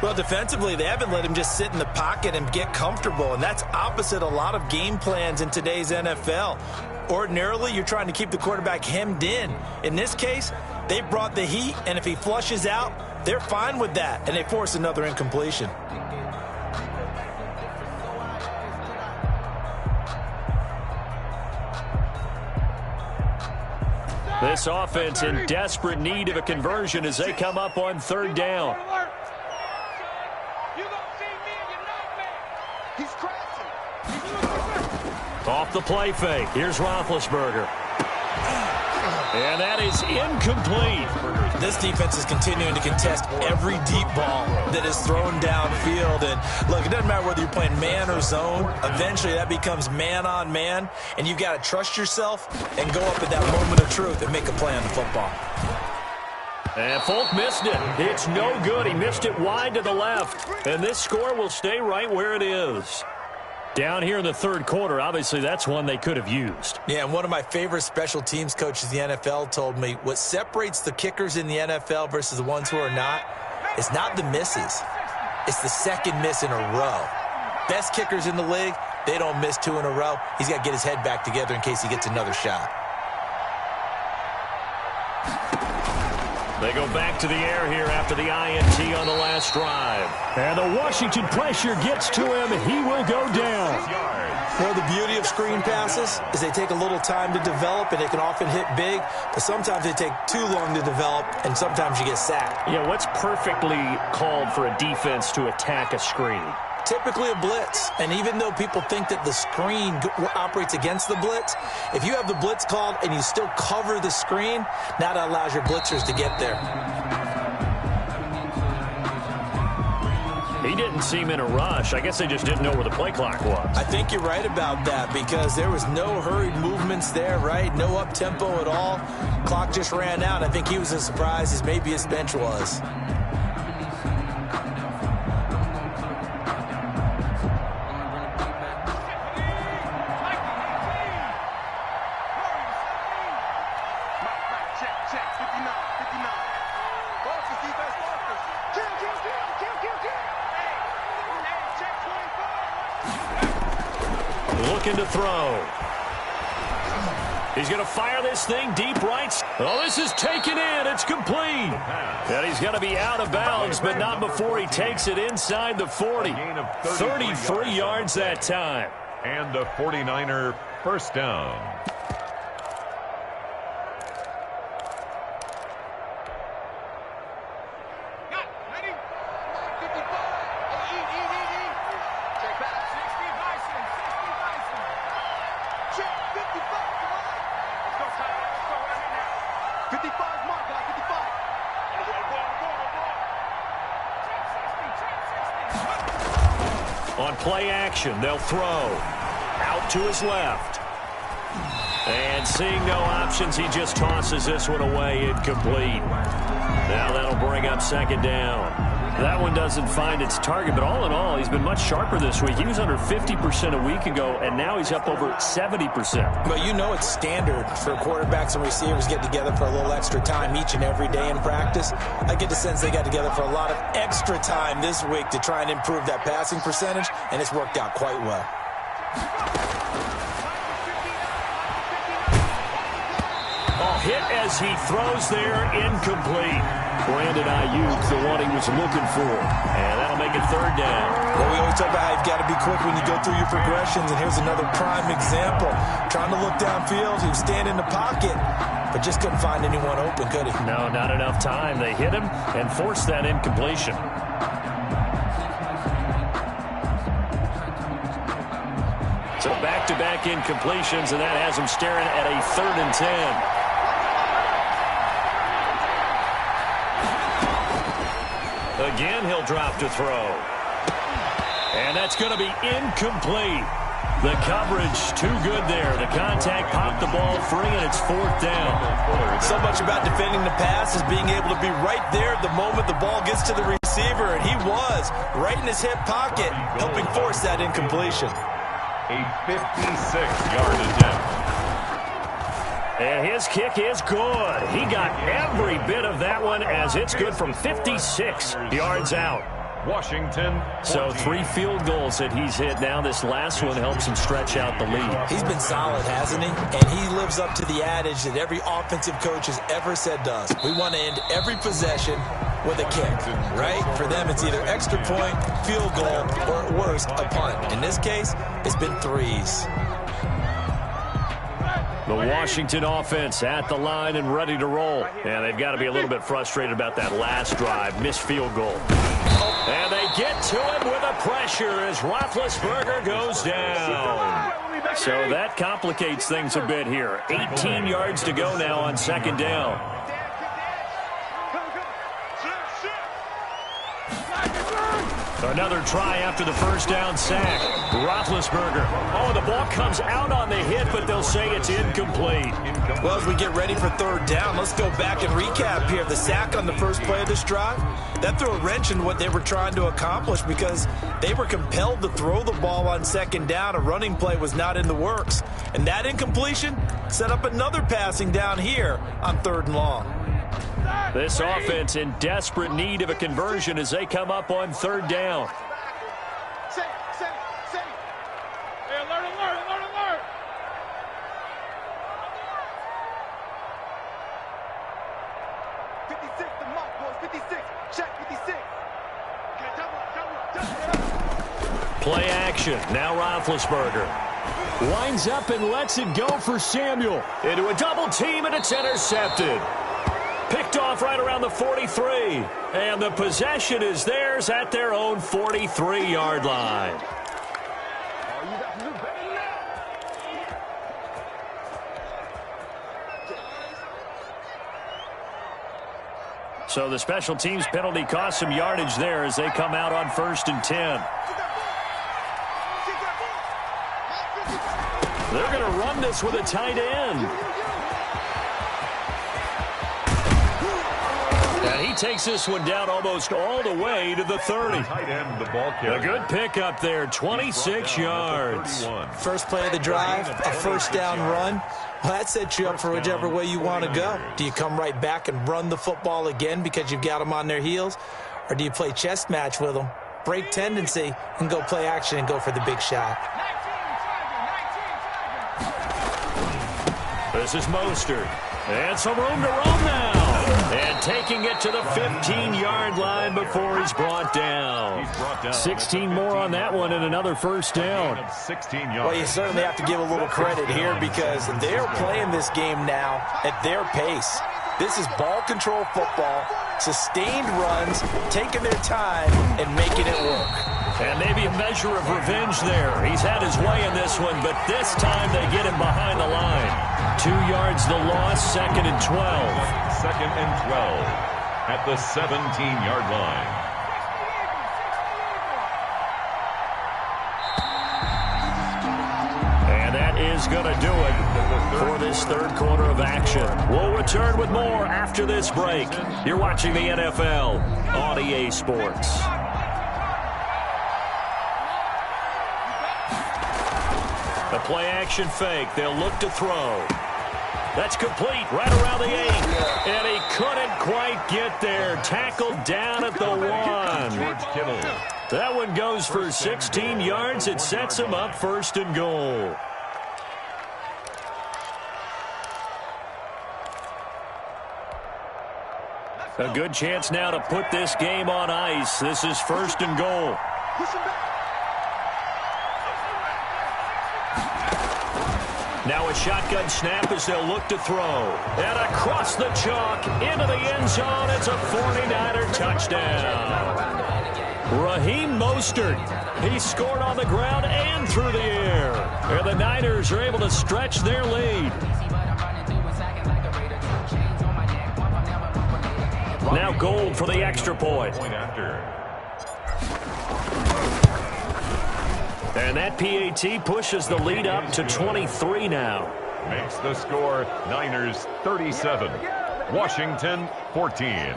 Well, defensively, they haven't let him just sit in the pocket and get comfortable, and that's opposite a lot of game plans in today's NFL. Ordinarily, you're trying to keep the quarterback hemmed in. In this case, they brought the heat, and if he flushes out, they're fine with that, and they force another incompletion. This offense in desperate need of a conversion as they come up on third down. Off the play fake. Here's Roethlisberger. And that is incomplete. This defense is continuing to contest every deep ball that is thrown downfield. And look, it doesn't matter whether you're playing man or zone. Eventually, that becomes man on man. And you've got to trust yourself and go up at that moment of truth and make a play on the football. And Folk missed it. It's no good. He missed it wide to the left. And this score will stay right where it is. Down here in the third quarter, obviously that's one they could have used. Yeah, and one of my favorite special teams coaches in the NFL told me what separates the kickers in the NFL versus the ones who are not is not the misses. It's the second miss in a row. Best kickers in the league, they don't miss two in a row. He's got to get his head back together in case he gets another shot. They go back to the air here after the INT on the last drive. And the Washington pressure gets to him. He will go down. Well, the beauty of screen passes is they take a little time to develop, and they can often hit big, but sometimes they take too long to develop, and sometimes you get sacked. Yeah, what's perfectly called for a defense to attack a screen? Typically a blitz, and even though people think that the screen operates against the blitz, if you have the blitz called and you still cover the screen, now that allows your blitzers to get there. He didn't seem in a rush. I guess they just didn't know where the play clock was. I think you're right about that because there was no hurried movements there, right? No up-tempo at all. Clock just ran out. I think he was as surprised as maybe his bench was. Looking to throw. He's going to fire this thing deep right. Oh, this is taken in. It's complete. And he's going to be out of bounds, but not before he takes it inside the 40. 33 yards that time. And the 49er first down. On play action, they'll throw. Out to his left. And seeing no options, he just tosses this one away, incomplete. Now that'll bring up second down. That one doesn't find its target, but all in all, he's been much sharper this week. He was under 50% a week ago, and now he's up over 70%. But you know it's standard for quarterbacks and receivers get together for a little extra time each and every day in practice. I get the sense they got together for a lot of extra time this week to try and improve that passing percentage, and it's worked out quite well. Hit as he throws there, incomplete. Brandon Ayuk, the one he was looking for. And that'll make it third down. Well, we always talk about how you've got to be quick when you go through your progressions, and here's another prime example. Trying to look downfield, he was standing in the pocket, but just couldn't find anyone open, could he? No, not enough time. They hit him and forced that incompletion. So back-to-back incompletions, and that has him staring at a 3rd and 10. Again, he'll drop to throw. And that's going to be incomplete. The coverage too good there. The contact popped the ball free, and it's 4th down. So much about defending the pass is being able to be right there the moment the ball gets to the receiver, and he was right in his hip pocket, helping force that incompletion. A 56-yard attempt. And his kick is good. He got every bit of that one as it's good from 56 yards out. Washington. 14. So 3 field goals that he's hit now. This last one helps him stretch out the lead. He's been solid, hasn't he? And he lives up to the adage that every offensive coach has ever said to us. We want to end every possession with a kick, right? For them, it's either extra point, field goal, or at worst, a punt. In this case, it's been 3s. The Washington offense at the line and ready to roll. And they've got to be a little bit frustrated about that last drive. Missed field goal. And they get to him with a pressure as Roethlisberger goes down. So that complicates things a bit here. 18 yards to go now on 2nd down. Another try after the first down sack. Roethlisberger. Oh, the ball comes out on the hit, but they'll say it's incomplete. Well, as we get ready for 3rd down, let's go back and recap here. The sack on the first play of this drive, that threw a wrench in what they were trying to accomplish because they were compelled to throw the ball on 2nd down. A running play was not in the works. And that incompletion set up another passing down here on 3rd and long. This offense in desperate need of a conversion as they come up on 3rd down. Hey, alert, alert, alert, alert. The mark, boys. 56. Check 56. Okay, double. Play action. Now Roethlisberger. Winds up and lets it go for Samuel. Into a double team, and it's intercepted. Picked off right around the 43. And the possession is theirs at their own 43-yard line. So the special teams penalty cost some yardage there as they come out on 1st and 10. They're going to run this with a tight end. And he takes this one down almost all the way to the 30. Tight end, the ball carrier. A good pickup there, 26 yards. First play of the drive, a 1st down run. Well, that sets you up for whichever way you want to go. Do you come right back and run the football again because you've got them on their heels? Or do you play chess match with them, break tendency, and go play action and go for the big shot? This is Mostert. And some room to roam now. And taking it to the 15-yard line before he's brought down. 16 more on that one and another first down. Well, you certainly have to give a little credit here because they're playing this game now at their pace. This is ball control football, sustained runs, taking their time and making it work. And maybe a measure of revenge there. He's had his way in this one, but this time they get him behind the line. 2 yards the loss, 2nd and 12. 2nd and 12 at the 17-yard line. And that is going to do it for this third quarter of action. We'll return with more after this break. You're watching the NFL on EA Sports. The play-action fake. They'll look to throw. That's complete right around the 8. And he couldn't quite get there. Tackled down at the 1. That one goes for 16 yards. It sets him up 1st and goal. A good chance now to put this game on ice. This is 1st and goal. Now a shotgun snap as they'll look to throw. And across the chalk into the end zone. It's a 49er touchdown. Raheem Mostert. He scored on the ground and through the air. And the Niners are able to stretch their lead. Now Gold for the extra point. And that PAT pushes the lead up to 23 now. Makes the score Niners 37, Washington 14.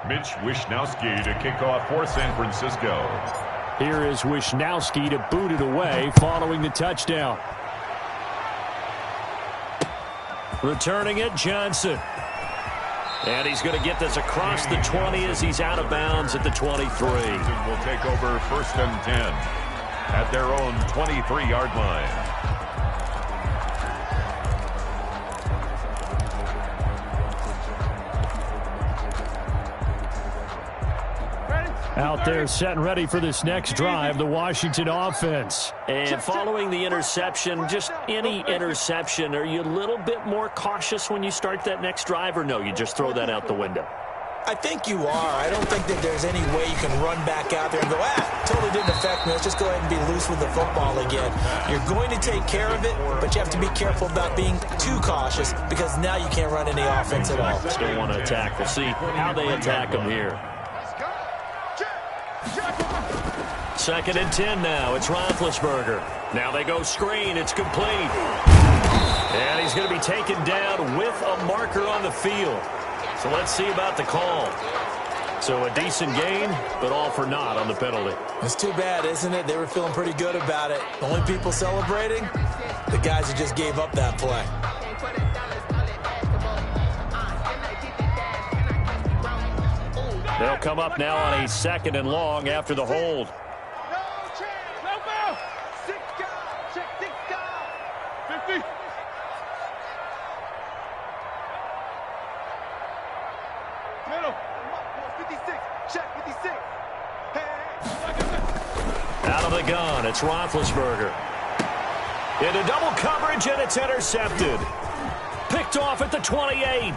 Mitch Wishnowsky to kick off for San Francisco. Here is Wishnowsky to boot it away following the touchdown. Returning it, Johnson. And he's going to get this across the 20 as he's out of bounds at the 23. Will take over 1st and 10 at their own 23-yard line. Out there set and ready for this next drive, the Washington offense. And following the interception, just any interception, are you a little bit more cautious when you start that next drive, or no, you just throw that out the window? I think you are. I don't think that there's any way you can run back out there and go, totally didn't affect me. Let's just go ahead and be loose with the football again. You're going to take care of it, but you have to be careful about being too cautious because now you can't run any offense at all. Still want to attack. We'll see how they attack them here. 2nd and 10 now. It's Roethlisberger. Now they go screen. It's complete. And he's going to be taken down with a marker on the field. So let's see about the call. So a decent gain, but all for naught on the penalty. It's too bad, isn't it? They were feeling pretty good about it. The only people celebrating, the guys who just gave up that play. They'll come up now on a 2nd and long after the hold. Out of the gun, it's Roethlisberger. Into double coverage, and it's intercepted. Picked off at the 28.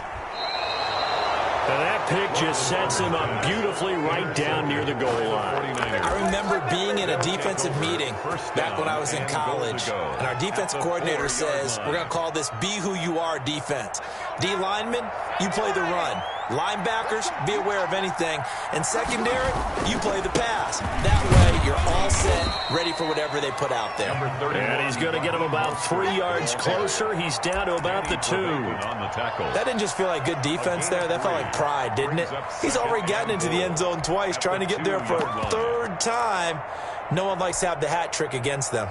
And that pick just sets him up beautifully right down near the goal line. I remember being in a defensive meeting back when I was in college, and our defensive coordinator says, we're going to call this Be Who You Are defense. D linemen, you play the run. Linebackers, be aware of anything. And secondary, you play the pass. That way, you're all set, ready for whatever they put out there. And he's going to get him about 3 yards closer. He's down to about the 2. That didn't just feel like good defense there. That felt like pride, didn't it? He's already gotten into the end zone twice, trying to get there for a 3rd time. No one likes to have the hat trick against them.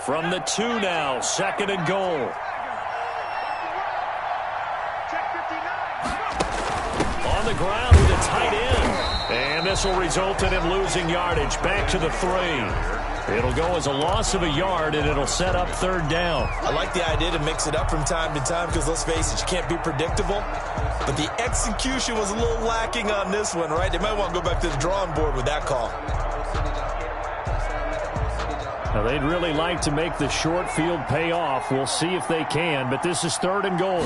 From the 2 now, 2nd and goal. On the ground with a tight end. And this will result in him losing yardage. Back to the 3. It'll go as a loss of a yard, and it'll set up 3rd down. I like the idea to mix it up from time to time because, let's face it, you can't be predictable. But the execution was a little lacking on this one, right? They might want to go back to the drawing board with that call. Now, they'd really like to make the short field pay off. We'll see if they can, but this is 3rd and goal.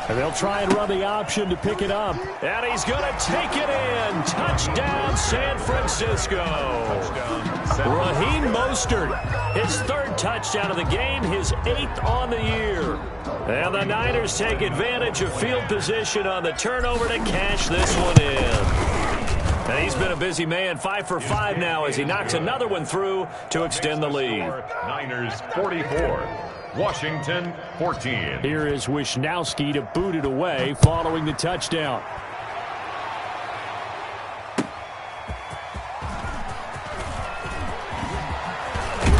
And they'll try and run the option to pick it up. And he's going to take it in. Touchdown, San Francisco. Raheem Mostert, his 3rd touchdown of the game, his 8th on the year. And the Niners take advantage of field position on the turnover to cash this one in. And he's been a busy man, 5 for 5 now as he knocks another one through to extend the lead. Niners 44, Washington 14. Here is Wishnowski to boot it away following the touchdown.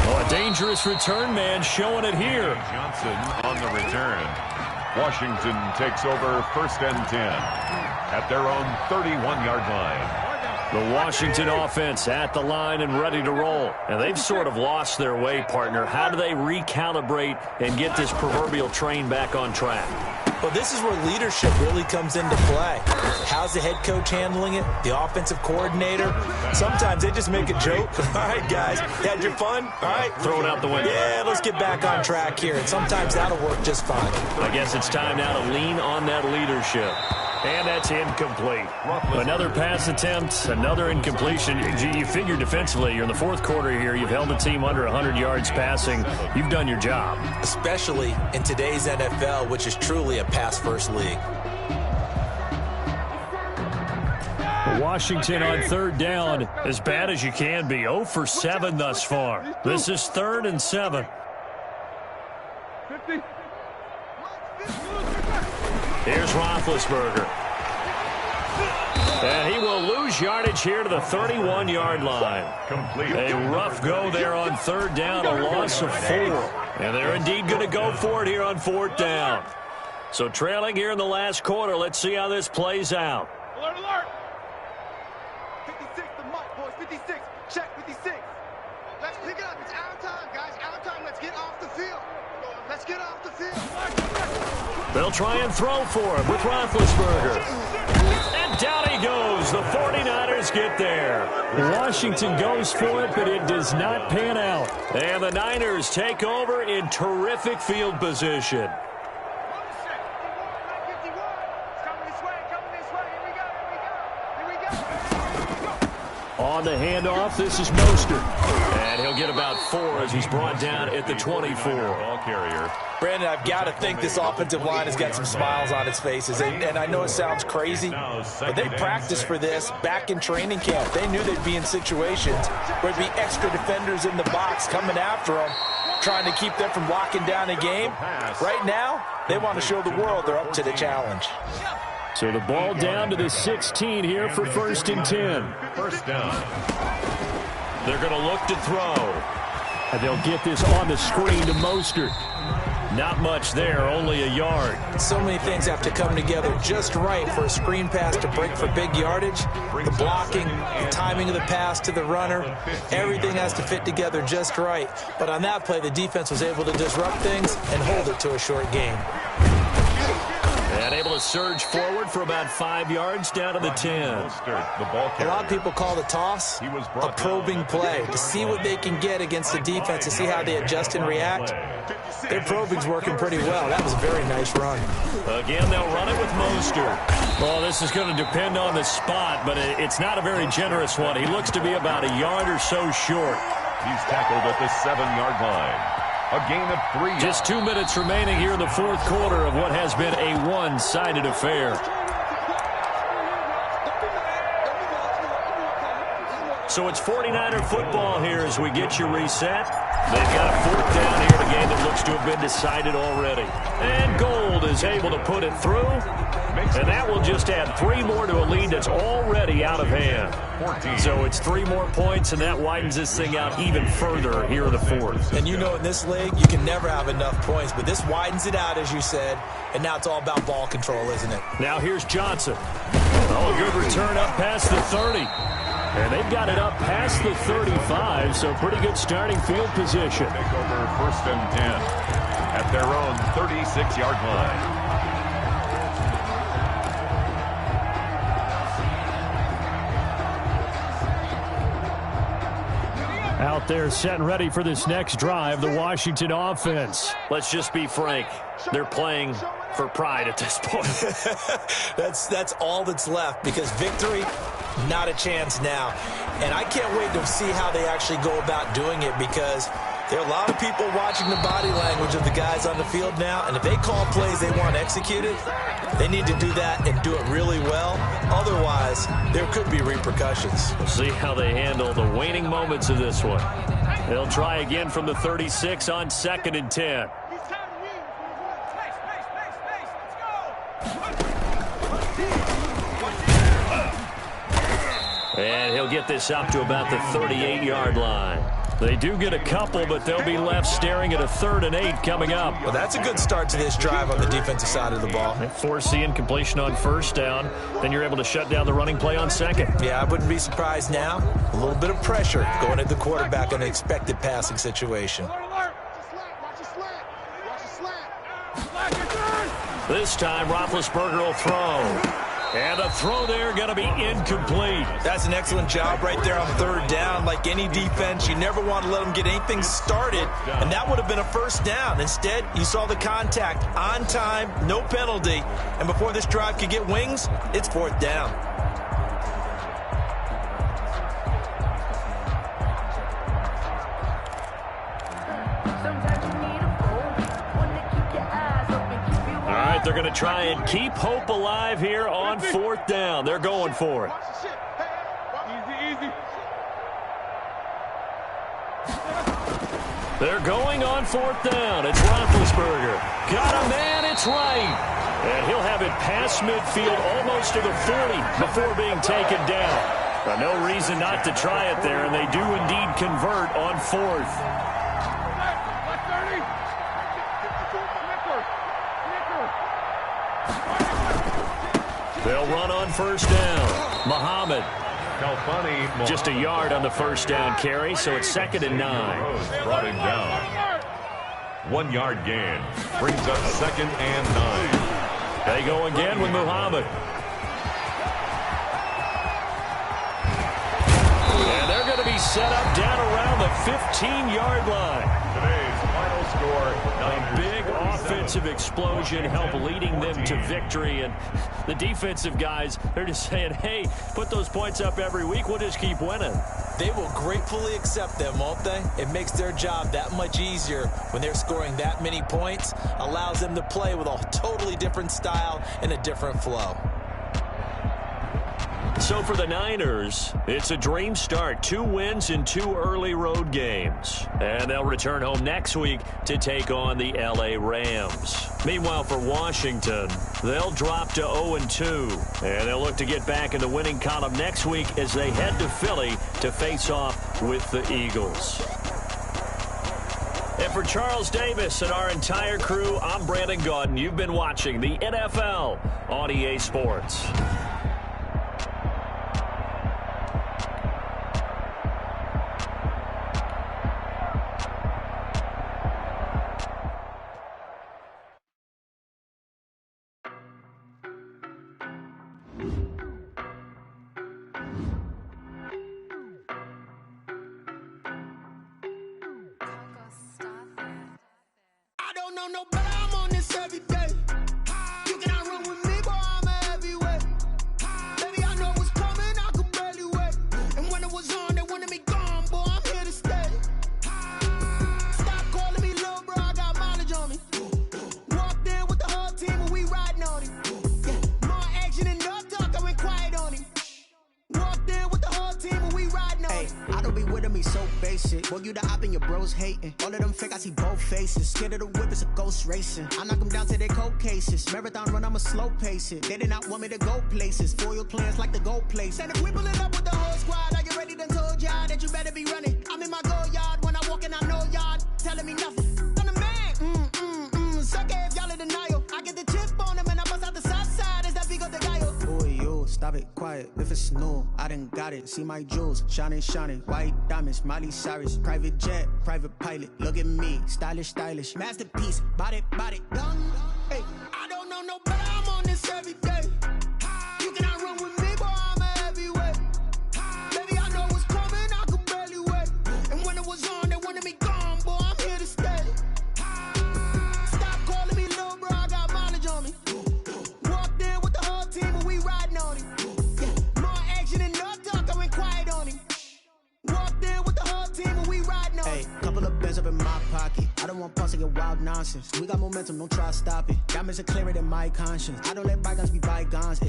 Oh, a dangerous return man showing it here. Johnson on the return. Washington takes over 1st and 10 at their own 31-yard line. The Washington offense at the line and ready to roll. And they've sort of lost their way, partner. How do they recalibrate and get this proverbial train back on track? Well, this is where leadership really comes into play. How's the head coach handling it? The offensive coordinator? Sometimes they just make a joke. All right, guys, you had your fun? All right. Throw it out the window. Yeah, let's get back on track here. And sometimes that'll work just fine. I guess it's time now to lean on that leadership. And that's incomplete. Another pass attempt, another incompletion. You figure defensively, you're in the 4th quarter here. You've held the team under 100 yards passing. You've done your job. Especially in today's NFL, which is truly a pass-first league. Washington on 3rd down, as bad as you can be. 0 for 7 thus far. This is 3rd and 7. 50. Here's Roethlisberger. And he will lose yardage here to the 31-yard line. A rough go there on 3rd down, a loss of 4. And they're indeed going to go for it here on 4th down. So trailing here in the last quarter, let's see how this plays out. Alert, alert. 56, the mark, boys. 56. Check 56. Let's pick it up. It's our time, guys. Our time. Let's get off the field. Let's get off the field. They'll try and throw for him with Roethlisberger. And down he goes. The 49ers get there. Washington goes for it, but it does not pan out. And the Niners take over in terrific field position. On the handoff, this is Mostert. And he'll get about 4 as he's brought down at the 24. Ball carrier. Brandon, I've got to think this offensive line has got some smiles on its faces. And I know it sounds crazy, but they practiced for this back in training camp. They knew they'd be in situations where there'd be extra defenders in the box coming after them, trying to keep them from locking down a game. Right now, they want to show the world they're up to the challenge. So the ball down to the 16 here for 1st and 10. 1st down. They're going to look to throw. And they'll get this on the screen to Mostert. Not much there, only a yard. So many things have to come together just right for a screen pass to break for big yardage. The blocking, the timing of the pass to the runner, everything has to fit together just right. But on that play, the defense was able to disrupt things and hold it to a short gain. And able to surge forward for about 5 yards down to the 10. A lot of people call the toss a probing play to see what they can get against the defense, to see how they adjust and react. Their probing's working pretty well. That was a very nice run. Again, they'll run it with Mostert. Well, this is going to depend on the spot, but it's not a very generous one. He looks to be about a yard or so short. He's tackled at the 7-yard line. A gain of 3. Just 2 minutes remaining here in the 4th quarter of what has been a one-sided affair. So it's 49er football here as we get you reset. They've got a 4th down here in a game that looks to have been decided already. And Gold is able to put it through. And that will just add 3 more to a lead that's already out of hand. 14. So it's 3 more points, and that widens this thing out even further here in the fourth. And you know, in this league, you can never have enough points, but this widens it out, as you said, and now it's all about ball control, isn't it? Now here's Johnson. Oh, a good return up past the 30. And they've got it up past the 35, so pretty good starting field position. Take over 1st and 10 at their own 36-yard line. Out there set and ready for this next drive, the Washington offense. Let's just be frank. They're playing for pride at this point. That's all that's left, because victory, not a chance now. And I can't wait to see how they actually go about doing it, because there are a lot of people watching the body language of the guys on the field now, and if they call plays they want executed, they need to do that and do it really well. Otherwise, there could be repercussions. We'll see how they handle the waning moments of this one. They'll try again from the 36 on 2nd and 10. And he'll get this up to about the 38-yard line. They do get a couple, but they'll be left staring at a 3rd and 8 coming up. Well, that's a good start to this drive on the defensive side of the ball. They force the incompletion on 1st down. Then you're able to shut down the running play on 2nd. Yeah, I wouldn't be surprised now. A little bit of pressure going at the quarterback in an expected passing situation. This time, Roethlisberger will throw. And the throw there going to be incomplete. That's an excellent job right there on 3rd down. Like any defense, you never want to let them get anything started, and that would have been a 1st down. Instead, you saw the contact on time, no penalty, and before this drive could get wings, it's 4th down. They're going to try and keep hope alive here on 4th down. They're going for it. They're going on 4th down. It's Roethlisberger. Got a man. It's right. And he'll have it past midfield almost to the 40 before being taken down. No reason not to try it there, and they do indeed convert on 4th. They'll run on 1st down. Muhammad. Just a yard on the 1st down carry, so it's 2nd and 9. Brought him down. 1 yard gain. Brings up 2nd and 9. They go again with Muhammad. And they're going to be set up down around the 15-yard line. Today's final score, A big offensive explosion help leading them to victory, and the defensive guys, they're just saying, hey, put those points up every week, we'll just keep winning. They will gratefully accept them, won't they? It makes their job that much easier when they're scoring that many points, allows them to play with a totally different style and a different flow. So for the Niners, it's a dream start. 2 wins in 2 early road games. And they'll return home next week to take on the L.A. Rams. Meanwhile, for Washington, they'll drop to 0-2. And they'll look to get back in the winning column next week as they head to Philly to face off with the Eagles. And for Charles Davis and our entire crew, I'm Brandon Gaudin. You've been watching the NFL on EA Sports. No better, I'm on this every day. You cannot run with me, boy, I'm a heavyweight. with him, he's so basic. Boy, you the op and your bros hating. All of them fake, I see both faces. Scared of the whip, it's a ghost racing. I knock them down to their cold cases. Marathon run, I'ma slow pace it. They did not want me to go places. Foil plans like the gold place. And if we pull it up with the whole squad, I get ready to told y'all that you better be running. I'm in my go yard. When I walk in, I know y'all telling me nothing. I'm the man. Suck it if y'all in denial. I get the chip on him and I bust out the south side. Is that big of the guy? Boy, yo, stop it, quiet. If it's new, I done got it. See my jewels, shining, shining. White diamonds, Miley Cyrus. Private jet, private pilot. Look at me, stylish, stylish. Masterpiece, body, done. Hey, I don't know no better. I'm on this every day. You cannot run with me, boy. I'm a heavyweight. Baby, I know what's coming. I could barely wait. And when it was on, they wanted me gone, boy. I'm here to stay. Stop calling me little bro. I got mileage on me. Walked in with the whole team, and we riding on him. Yeah, more action and no talk. I went quiet on him. Walked in with the whole team, and we riding on him. Hey, couple of bands up in my pocket. I don't want pause to get wild nonsense. We got momentum, don't try to stop it. Diamonds are clearer than my conscience. I don't let bygones be bygones.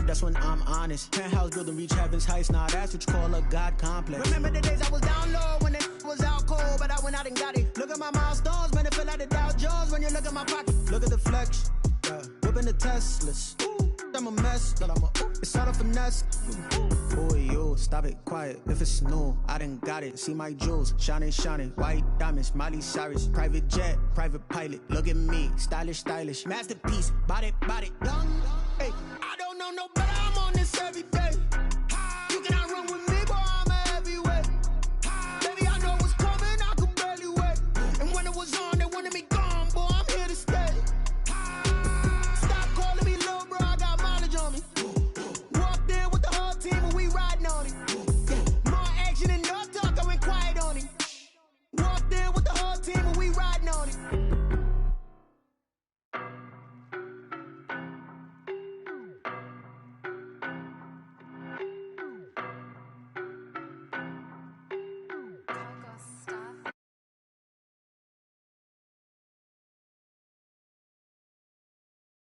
That's when I'm honest. Penthouse building, reach heaven's heights. Nah, that's what you call a God complex. Remember the days I was down low when it was out cold, but I went out and got it. Look at my milestones, man, it feel like the Dow Jones when you look at my pocket. Look at the flex, yeah. Whipping the Teslas. Ooh, I'm a mess, but I'm a it's all a finesse. Boy, yo, stop it, quiet. If it's new, I done got it. See my jewels, shining, shining. White diamonds, Miley Cyrus. Private jet, private pilot. Look at me, stylish, stylish. Masterpiece, body, done. Hey, I don't know no better. I'm on